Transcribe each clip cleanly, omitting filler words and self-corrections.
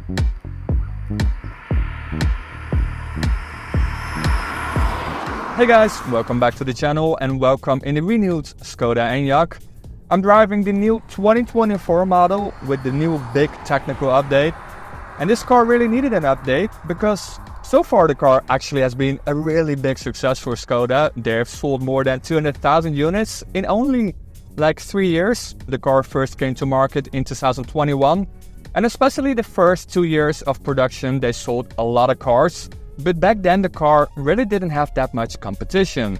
Hey guys, welcome back to the channel and welcome in the renewed Skoda Enyaq. I'm driving the new 2024 model with the new big technical update. And this car really needed an update because so far the car actually has been a really big success for Skoda. They've sold more than 200,000 units in only like 3 years. The car first came to market in 2021. And especially the first 2 years of production, they sold a lot of cars. But back then the car really didn't have that much competition.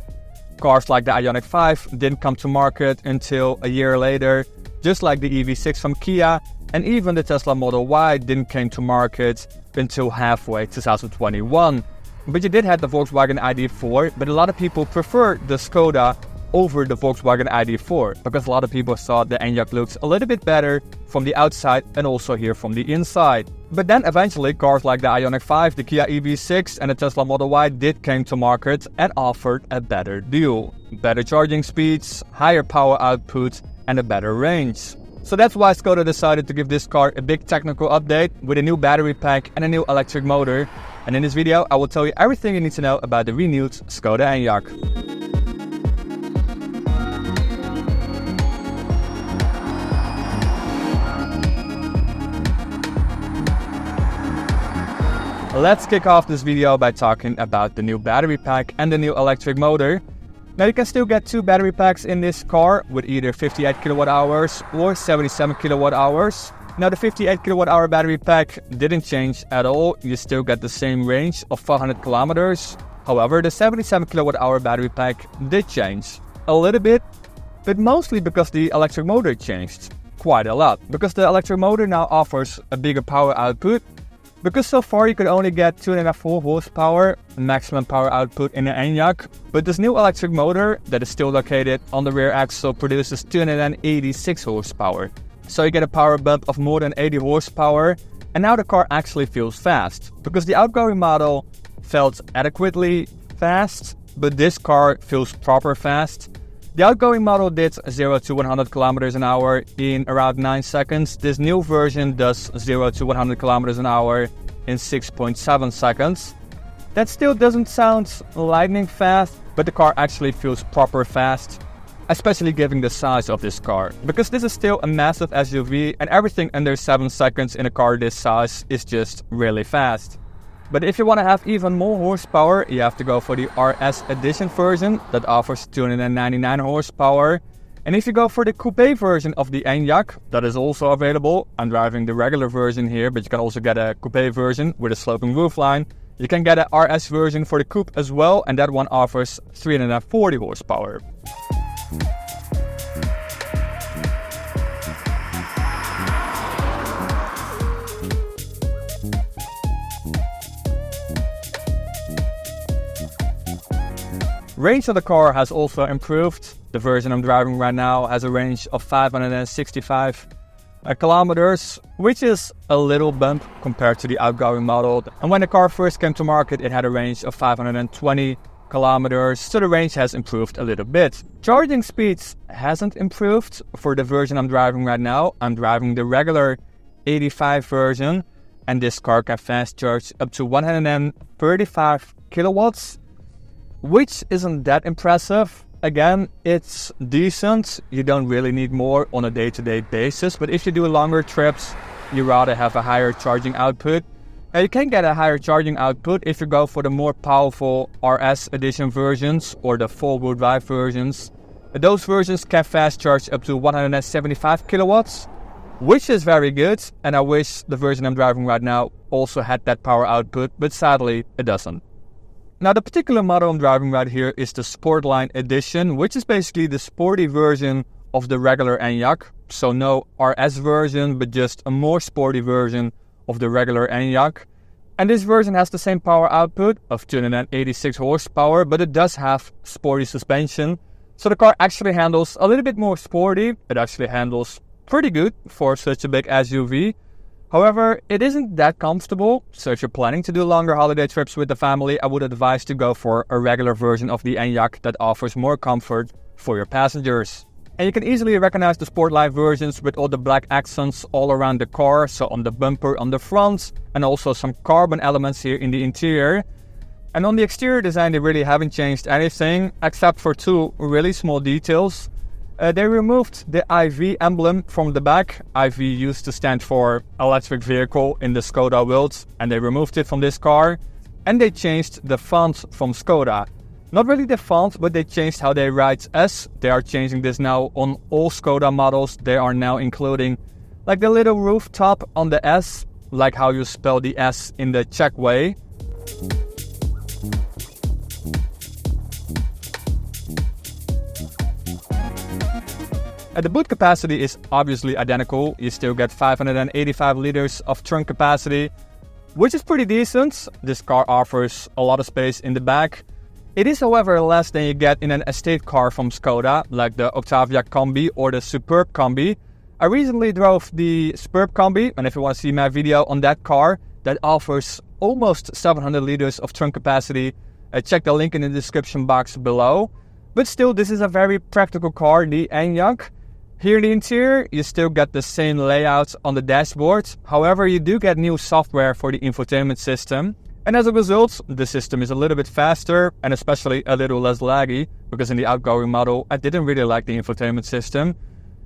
Cars like the Enyaq 5 didn't come to market until a year later, just like the EV6 from Kia, and even the Tesla Model Y didn't come to market until halfway 2021. But you did have the Volkswagen ID4, but a lot of people prefer the Skoda over the Volkswagen ID4 because a lot of people thought the Enyaq looks a little bit better from the outside and also here from the inside. But then eventually cars like the Enyaq 5, the Kia EV6 and the Tesla Model Y did came to market and offered a better deal. Better charging speeds, higher power output and a better range. So that's why Skoda decided to give this car a big technical update with a new battery pack and a new electric motor. And in this video I will tell you everything you need to know about the renewed Skoda Enyaq. Let's kick off this video by talking about the new battery pack and the new electric motor. Now you can still get 2 battery packs in this car with either 58 kilowatt hours or 77 kilowatt hours. Now the 58 kilowatt hour battery pack didn't change at all. You still get the same range of 400 kilometers. However, the 77 kilowatt hour battery pack did change a little bit, but mostly because the electric motor changed quite a lot. Because the electric motor now offers a bigger power output. Because so far you could only get 2.5 horsepower maximum power output in the Enyaq, but this new electric motor that is still located on the rear axle produces 286 horsepower. So you get a power bump of more than 80 horsepower, and now the car actually feels fast. Because the outgoing model felt adequately fast, but this car feels proper fast. The outgoing model did 0 to 100 kilometers an hour in around 9 seconds. This new version does 0 to 100 kilometers an hour in 6.7 seconds. That still doesn't sound lightning fast, but the car actually feels proper fast, especially given the size of this car. Because this is still a massive SUV and everything under 7 seconds in a car this size is just really fast. But if you want to have even more horsepower, you have to go for the RS Edition version that offers 299 horsepower. And if you go for the coupe version of the Enyaq, that is also available. I'm driving the regular version here, but you can also get a coupe version with a sloping roofline. You can get a RS version for the coupe as well, and that one offers 340 horsepower. Range of the car has also improved. The version I'm driving right now has a range of 565 kilometers, which is a little bump compared to the outgoing model. And when the car first came to market, it had a range of 520 kilometers, so the range has improved a little bit. Charging speeds hasn't improved for the version I'm driving right now. I'm driving the regular 85 version, and this car can fast charge up to 135 kilowatts. Which isn't that impressive. Again, it's decent. You don't really need more on a day-to-day basis. But if you do longer trips, you rather have a higher charging output. Now you can get a higher charging output if you go for the more powerful RS Edition versions or the four-wheel drive versions. Those versions can fast charge up to 175 kilowatts, which is very good. And I wish the version I'm driving right now also had that power output, but sadly it doesn't. Now the particular model I'm driving right here is the Sportline Edition, which is basically the sporty version of the regular Enyaq. So no RS version, but just a more sporty version of the regular Enyaq. And this version has the same power output of 286 horsepower, but it does have sporty suspension. So the car actually handles a little bit more sporty. It actually handles pretty good for such a big SUV. However, it isn't that comfortable, so if you're planning to do longer holiday trips with the family, I would advise to go for a regular version of the Enyaq that offers more comfort for your passengers. And you can easily recognize the Sportline versions with all the black accents all around the car, so on the bumper on the front, and also some carbon elements here in the interior. And on the exterior design, they really haven't changed anything, except for two really small details. They removed the IV emblem from the back. IV used to stand for electric vehicle in the Skoda world, and they removed it from this car. And they changed the font from Skoda. Not really the font, but they changed how they write S. They are changing this now on all Skoda models. They are now including like the little rooftop on the S, like how you spell the S in the Czech way. The boot capacity is obviously identical. You still get 585 liters of trunk capacity, which is pretty decent. This car offers a lot of space in the back. It is, however, less than you get in an estate car from Skoda, like the Octavia Combi or the Superb Combi. I recently drove the Superb Combi, and if you want to see my video on that car, that offers almost 700 liters of trunk capacity, check the link in the description box below. But still, this is a very practical car, the Enyaq. Here in the interior, you still get the same layout on the dashboard. However, you do get new software for the infotainment system. And as a result, the system is a little bit faster and especially a little less laggy, because in the outgoing model, I didn't really like the infotainment system.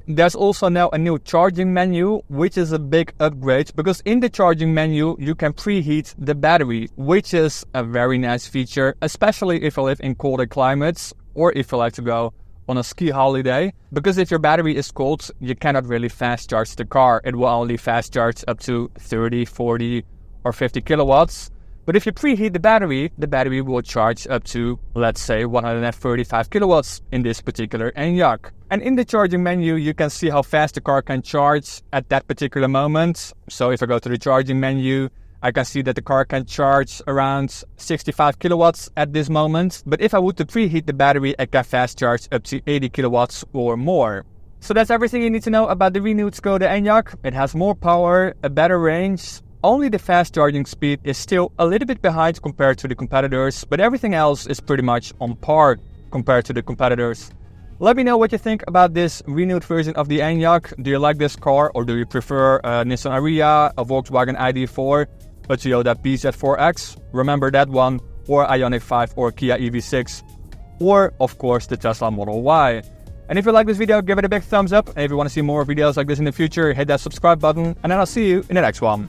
There's also now a new charging menu, which is a big upgrade, because in the charging menu, you can preheat the battery, which is a very nice feature, especially if you live in colder climates or if you like to go on a ski holiday. Because if your battery is cold, you cannot really fast charge the car. It will only fast charge up to 30, 40 or 50 kilowatts. But if you preheat the battery will charge up to, let's say, 135 kilowatts in this particular Enyaq. And in the charging menu, you can see how fast the car can charge at that particular moment. So if I go to the charging menu, I can see that the car can charge around 65 kilowatts at this moment. But if I would to preheat the battery, I can fast charge up to 80 kilowatts or more. So that's everything you need to know about the renewed Skoda Enyaq. It has more power, a better range. Only the fast charging speed is still a little bit behind compared to the competitors, but everything else is pretty much on par compared to the competitors. Let me know what you think about this renewed version of the Enyaq. Do you like this car, or do you prefer a Nissan Ariya, a Volkswagen ID4, a Toyota PZ4X, remember that one, or Ioniq 5 or Kia EV6, or of course the Tesla Model Y. And if you like this video, give it a big thumbs up, and if you want to see more videos like this in the future, hit that subscribe button, and then I'll see you in the next one.